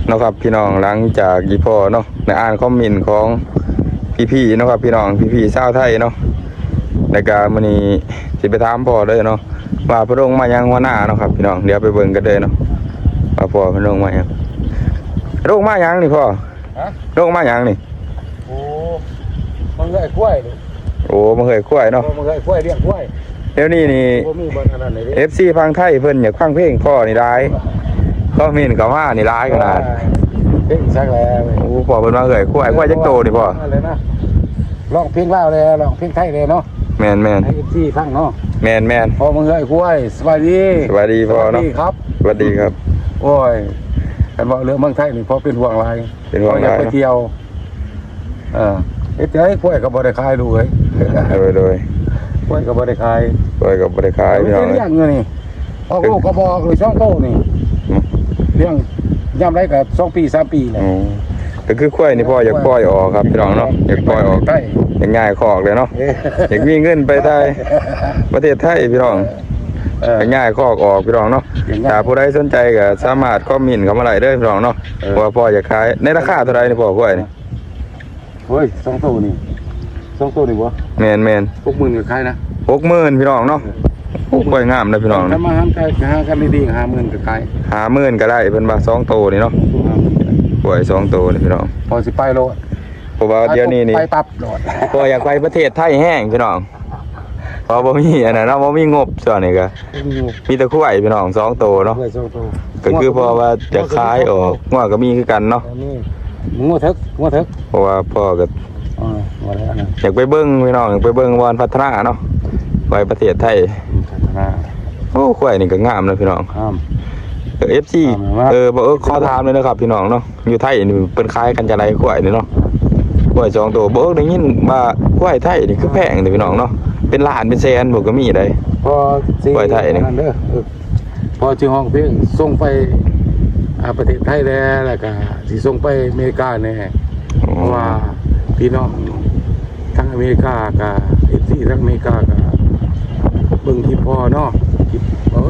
เนาะครับพี่น้องหลังจากอีพ่อเนาะในอ่านคอมเมนต์ของพี่ๆเนาะครับพี่น้องพี่ๆชาวไทยเนาะในการมื้อนี้สิไปถามพ่อเลยเนาะว่าพระองค์มายังหัวหน้าเนาะครับพี่น้องเดี๋ยวไปเบิ่งกันเลยเนาะว่าพ่อพระองค์มายังพระองค์มายังนี่พ่อพระองค์มายังนี่โอ้มันเคยกล้วยโอ้มันเคยกล้วยเนาะมันเคยกล้วยเลี้ยงกล้วยเดี๋ยวนี้นี่ FC ฟังไทยเพิ่นอยากฟังเพลงพ่อนี่ได้ก็มีนกับว่านี่ร้ายขนาดเพลงสักแล้วโอ้พ่อเพิ่นมาเคยกล้วยจักโตนี่พ่อร้องเพลงลาวเลยร้องเพลงไทยเลยเนาะแม่นให้ที่ฟังเนาะแม่นพอมึงเคยกล้วยสวัสดีพ่อเนาะครับสวัสดีครับโอ้ยกันบอกเรื่องเมืองไทยนี่พอเป็นห่วงอะไรอยากไปเที่ยวเจ๊กล้วยกับบริคายดูเลยโดยกล้วยกับบริคายพี่น้องเลี้ยงเงี้ยนี่พอลูกกระบอกหรือช่องโตนี่เลี้ยงย่ำไรกับ2 ปี 3 ปีเลยก็คือกล้วยนี่พ่ออยากปล่อยออกครับพี่น้องเนาะอยากปล่อยออกอย่างง่ายคอกเลยเนาะอยากมีเงินไปไทยประเทศไทยพี่น้องง่ายคอกออกพี่น้องเนาะถ้าผู้ใดสนใจก็สามารถคอมเมนต์เข้ามาได้เด้อพี่น้องเนาะว่าพ่ออยากขายในราคาเท่าไรนี่พ่อกล้วยนี่เฮ้ย2 ตัวนี่วะแมน60,000ก็ขายนะ60,000พี่น้องเนาะกล้วยงามนะพี่น้องถ้ามาหากันดีๆ50,000ก็ขาย50,000ก็ได้เป็นว่า2 ตัวนี่เนาะกล้วย2 ตัวนี่พี่น้องพอสิไปโลดเพราะว่าเดี๋ยวนี้นี่ไปตับโลดพ่ออยากไปประเทศไทยแห้งพี่น้องพอบ่มีอันนั้นเนาะบ่มีงบส่วนนี้ก็มีแต่กล้วยพี่น้อง2 ตัวเนาะก็คือเพราะว่าจะขายออกงัวก็มีคือกันเนาะงัวเถิกเพราะว่าพ่อก็อยากไปเบิ่งพี่น้องอยากไปเบิ่งวอนพัฒนาเนาะไปประเทศไทยโอ้กล้วยนี่ก็งามนะพี่น้องFC บ่ขอถามเลยนะครับพี่น้องเนาะอยู่ไทยนี่เพิ่นขายกันจังได๋กล้วยนี่เนาะกล้วย2 ตัวบ่ได้ยินว่ากล้วยไทยนี่คือแพงเด้อพี่น้องเนาะเป็นล้านเป็นแสนบ่ก็มีได้พอสิกล้วยไทยนี่พอสิห้องเพลงส่งไปประเทศไทยแล้วก็สิส่งไปอเมริกาแน่เพราะว่าพี่น้องทั้งอเมริกากับFCทั้งอเมริกากับเบิ่งคลิปพอเนาะคลิป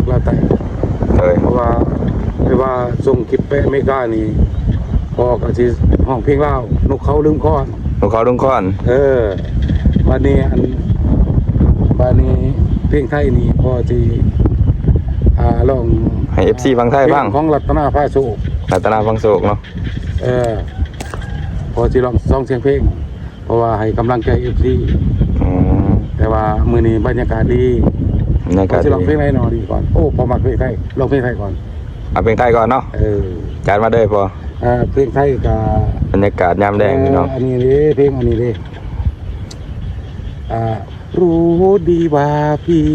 แล้วแต่เพราะว่าไม่ว่าส่งคลิปไปอเมริกานี่พอก็สิห้องเพลงลาวนกเขาลืมค้อนวันนี้เพลงไทยนี่พอสิลองให้ FC ฟังไทยบ้างของรัตนาฟ้าโศกเนาะพอสิลองเสียงเพลงเพราะว่าให้กำลังใจ FC แต่ว่ามื้อนี้บรรยากาศดีสิลองเพลงไหนหน่อยดีก่อนพอมาเพลงไทยลองเพลงไทยก่อนเอาเพลงไทยก่อนเนาะจัดมาเลยพอเพลงไทยกับบรรยากาศยามแดงพี่น้องอันนี้เพลงอันนี้เลยรู้ดีว่าพี่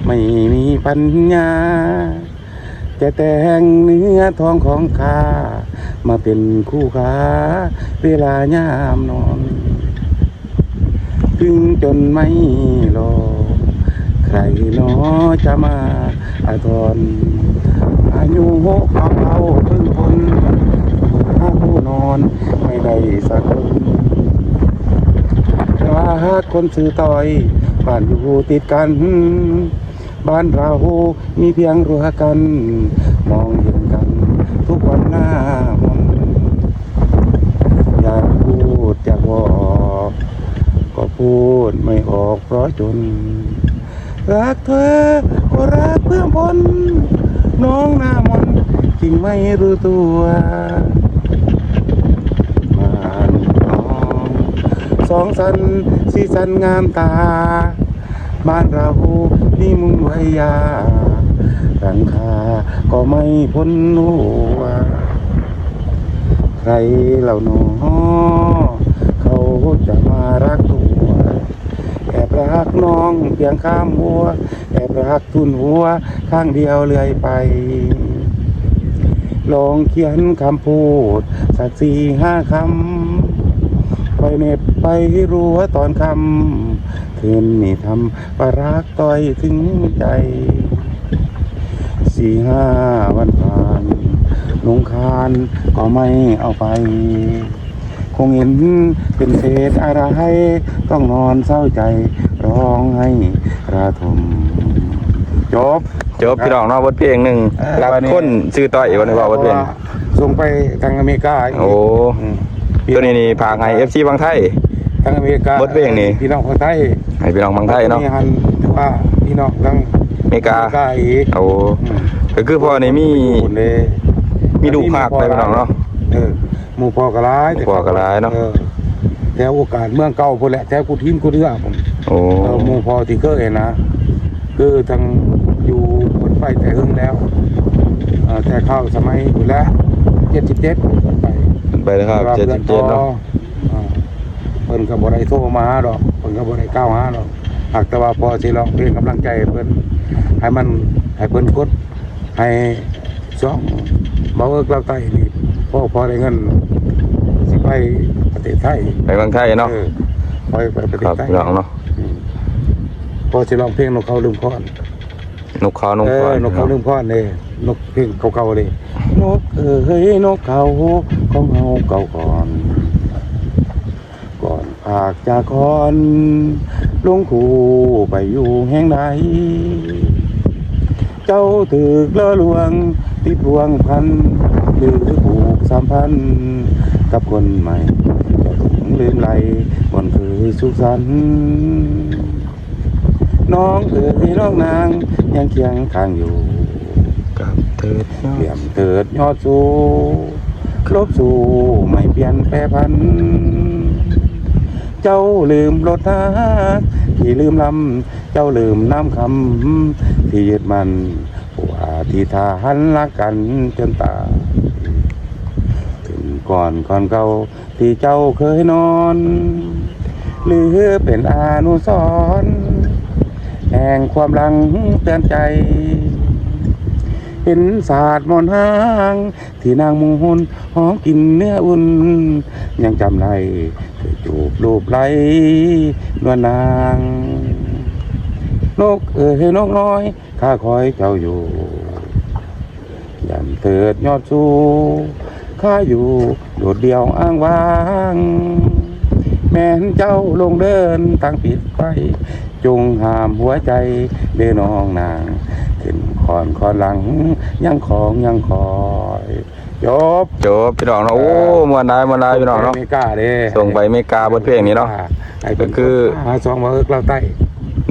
ไม่มีปัญญาจะแต่งเนื้อทองของข้ามาเป็นคู่ค้าเวลายามนอนถึงจนไม่รอใครน้อจะมาอาทรอายุของเราเพิ่งพ้นหาผู้นอนไม่ได้สักคนว่าคนซื้อต่อยบ้านอยู่ติดกันบ้านเรามีเพียงรั้วกันมองเห็นกันทุกวันหน้ามนอยากพูดอยากบอกก็พูดไม่ออกเพราะจนรักเธอก็รักเพื่อนพ้นน้องหน้ามนจริงไม่รู้ตัว2 สันสีสันงามตาบ้านเรานี่มุงไว้ยารังคาก็ไม่พ้นหัวใครเหล่าน้อเขาจะมารักตัวแอบรักน้องเพียงข้ามหัวแอบรักทุนหัวข้างเดียวเลื่อยไปลองเขียนคำพูดสัก4-5 คำไปเน็บไปรู้ว่าตอนคำคืนนี่ทำปรักต่อยถึงใจ4-5 วันผ่านลงคานก็ไม่เอาไปคงเห็นเป็นเศษอะไรต้องนอนเศร้าใจร้องให้ระทมจบพี่น้องเนาะบทเพลงหนึ่งรักคนชื่อต่อยวันนี้ว่าบทเพลง ส่งไปทางอเมริกาอีก โอ้ตัวนี้นี่พากให้ FC บางไทย ทางอเมริกา บทเพลงนี่ พี่น้องคนไทย ให้พี่น้องบางไทยเนาะ มีหันว่าพี่น้องทาง อเมริกา อีก โอ้ก็คือพ่อนี่มีลูกมากเลยพี่น้องเนาะ หมู่พ่อกระไร หมู่พ่อกระไรเนาะ แถวโอกาสเมืองเก่าพุ่นแหละแถวกูทิมกูเรือผม โอ้ หมู่พ่อที่เคยนะคือทางอยู่บนไฟแต่หึงแล้วแต่เข้าสมัยอยู่แล้ว77ไป เลยครับ77เนาะ เพิ่นก็บ่ได้โทรมาหาดอกเพิ่นก็บ่ได้ก้าวหาดอกหากแต่ว่าพอสิร้องเพลงกำลังใจให้เพิ่นให้เพิ่นกดให้ช่องบ่เอิกเราไต้นี่พอได้เงินสิไปประเทศไทย ไปบางไทยเนาะ ไปประเท ค ศ รับ ไทย พี่น้องเนาะ พอสิร้องเพลงนกเขาลืมพร นกเขานกพร นกเขาลืมพรเด้นกเพลงเก่าๆเลยนกเฮ้ยนกเขาของเฮาเก่าก่อนภาคจากคอนลงคู่ไปอยู่แห่งใดเจ้าถึกล่อลวงติดพวงพันหรือผูกสามพันกับคนใหม่จะถึงลืมไหลบนเคยสุขสันต์น้องน้องนางยังเคียงข้างอยู่ กับเถิดเนาะ เปี่ยมเถิดยอดสู้ลบสู่ไม่เปลี่ยนแปรพันเจ้าลืมรถนะที่ลืมลำเจ้าลืมน้ำคำที่ยึดมันผู้อธิษฐานรักกันจนตายถึงก่อนเก่าที่เจ้าเคยนอนหรือเป็นอนุสรณ์แห่งความหลังเตือนใจเห็นศาสตร์มนต์ห้างที่นางมูหนหอมกินเนื้ออุ่นยังจำได้เคยจูบรูปไหลนวลนางนกนกน้อยข้าคอยเจ้าอยู่ยันเถิดยอดสูข้าอยู่โดดเดี่ยวอ้างว้างแม้นเจ้าลงเดินทางปิดไฟจงห้ามหัวใจเดินน้องนางขึ้นคอนหลังยังคอยจบ พี่น้องเนาะโอ้มวนได้พี่น้องเนาะ อเมริกาเด้ ส่งไปอเมริกาบทเพลงนี้เนาะ ก็คือ หาซองมาเอิกเราใต้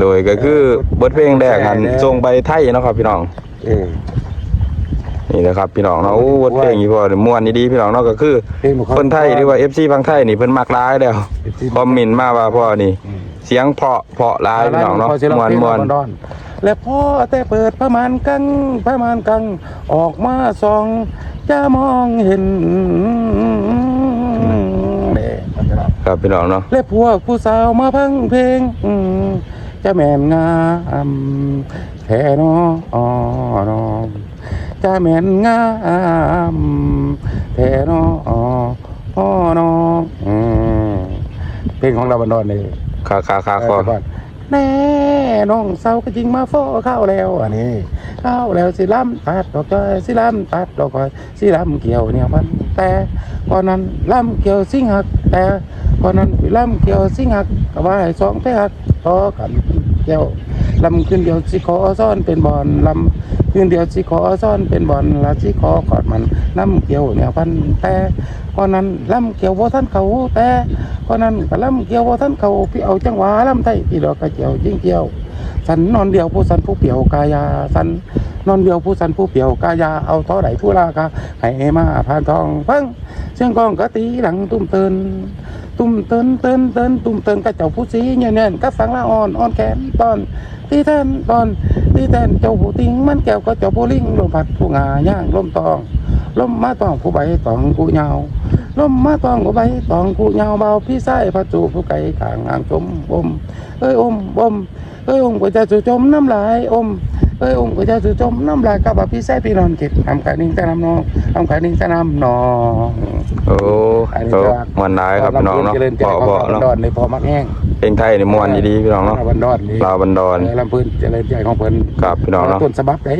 โดยก็คือบทเพลงแรกหันส่งไปไทยเนาะครับพี่น้อง นี่นะครับพี่น้องเนาะโอ้บทเพลงอีพอม่วนดีๆพี่น้องเนาะก็คือ คนไทยหรือว่า FC ฝั่งไทยนี่เพิ่นมักหลายแล้วคอมเมนต์มาว่าพ่อนี่ เสียงเพราะหลายพี่น้องเนาะม่วน และพ่อแต่เปิดประมาณกังออกมาส่องจะมองเห็น ครับพี่น้องเนาะ และพวกผู้สาวมาพังเพลงจะแม่นงามแท้นอนอจะแม่นงามแท้นอนอเพลงของเราบันดอนเลย คาคอ แน่น้องเศร้าก็จริงมาฟ้อเข้าแล้วอันนี้เข้าแล้วสิล้ำตัดดอกจอยสิล้ำตัดดอกคอยสิล้ำเกี่ยวเนี่ยพันแต่ก่อนนั้นล้ำเกี่ยวสิงหักแต่ก่อนนั้นล้ำเกี่ยวสิงหักก็ว่าให้สองแพ้หักต่อกันเกี่ยวลำขึ้นเดียวสิขอซ่อนเป็นบอลลำขึ้นเดียวสิขอซ่อนเป็นบอลละสิขอกอดมันล้ำเกี่ยวเนี่ยพันแต่ก่อนนั้นล้ำเกี่ยวว่าท่านเขาแต่ก่อนนั้นก็ล้ำเกี่ยวว่าท่านเขาพี่เอาจังหวะล้ำไทยพี่ดอกกระเจียวยิ่งเกี่ยวสันนอนเดียวผู้สันผู้เปี่ยวกายาสันนอนเดียวผู้สันผู้เปี่ยวกายาเอาเท่าไหร่ผู้ลากาให้มาผ่านทองฟังเสียงกองกะตีหลังตุ้มเตินตุ้มเตินกระเจ้าผู้สีเนี่ยก็ฟังละอ่อนแขนตอนตีแทนเจ้าผู้ติงมันแก้วก็เจ้าผู้ลิงลมพัดผู้งาย่างลมตองลมมาตองผู้ใบตองกูยาวลมมาตองผู้ใบตองกูยาวเบาพี่ไส้พระจูผู้ไก่ขางอ่างจมอมเอ้ยอมก็จะจู่จมน้ำลายอมเอ้ยก็จะจู่จมน้ำลายกับพี่ไส้พี่นอนเก็บทำขานิ่งแต่น้ำนองทำขานิ่งแต่น้ำนอง โอ้ม่วนหลายครับพี่น้องเนาะเพราะเนาะ ดอนในพอมักแห้ง เพลงไทยนี่ม่วนดีๆพี่น้องเนาะ บันดอนนี่ ลาวบันดอน ลำพื้นเจริญใจของเพิ่น ครับพี่น้องเนาะ ต้นฉบับได้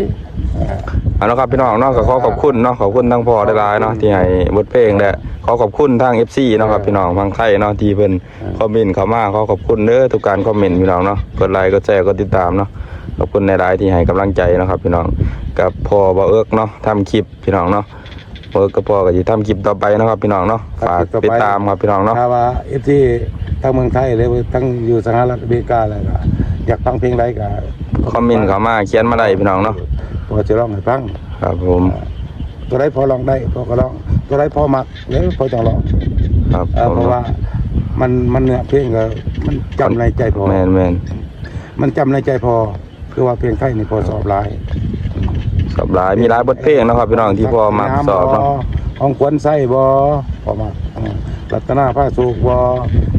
เอาละครับพี่น้องเนาะก็ขอบคุณเนาะขอบคุณทั้งพ่อหลายๆเนาะที่ให้บทเพลงและขอบคุณทาง FC เนาะครับพี่น้องทางไทยเนาะที่เพิ่นคอมเมนต์เข้ามาขอบคุณเด้อทุกการคอมเมนต์พี่น้องเนาะกดไลค์กดแชร์กดติดตามเนาะขอบคุณหลายๆที่ให้กำลังใจเนาะครับพี่น้องกับพ่อบ่เอิกเนาะทำคลิปพี่น้องเนาะ เวิร์กก็พอก็สิทำคลิปต่อไปเนาะครับพี่น้องเนาะฝากติดตามครับพี่น้องเนาะ ถ้าว่าที่ทั้งเมืองไทยหรือทั้งอยู่สหรัฐอเมริกาแล้วก็อยากฟังเพลงใดก็ คอมเมนต์เข้ามาเขียนมาได้พี่น้องเนาะ พอจะร้องให้ฟัง ครับผม ตัวใดพอร้องได้พอก็ร้องตัวใดพอมักแล้วพอจังร้อง ครับผม เพราะว่ามันเนื้อเพลงก็มันจำในใจพอ แมน มันจำในใจพอคือว่าเพลงไทยนี่พอสอบหลาย สอบหลายมีหลายบทเพลงเนาะครับพี่น้องที่พอมาสอบเนาะ ของขวัญไส้บ่พอมักรัตนาผ้าสุกบ่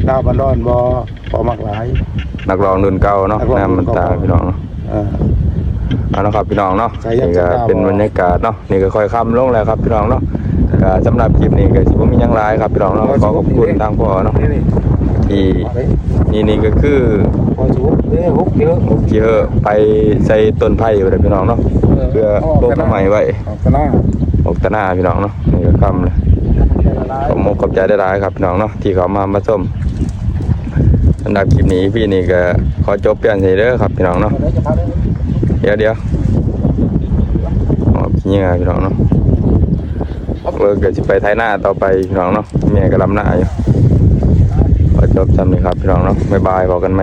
ดาวบันดอนบ่พอมักหลาย นักร้องรุ่นเก่าเนาะน้ำมันตาพี่น้องเนาะ เออ เอาละครับพี่น้องเนาะ ใส่ยั นี่ ง ก็ จะกล้า เป็น บ่ บรรยากาศเนาะนี่ก็ค่อยค่ำลงแล้วครับพี่น้องเนาะก็สำหรับคลิปนี้ก็สิบ่มีหยังหลายครับพี่น้องเนาะขอขอบคุณทางพ่อเนาะที่นี่ก็คือ พอสุกฮุกเยอะ โอเคไปใส่ต้นไผ่ไว้เลยพี่น้องเนาะเพื่อโลกใหม่ไว้ ออกตะนา อกตะหน้าพี่น้องเนาะนี่ก็ค่ำเลยขอบคุณขอบใจได้หลายครับพี่น้องเนาะที่เขามาชมสำหรับคลิปนี้พี่นี่ก็ขอจบเปลี่ยนเด้อครับพี่น้องเนาะเดี๋ยวขี้เงี้ยพี่น้องเนาะเลิกเกิดจะไปไทยหน้าต่อไปพี่น้องเนาะแม่ก็ลำหน้าอยู่ขอจบจำนี้ครับพี่น้องเนาะบ๊ายบายบอกกันไหม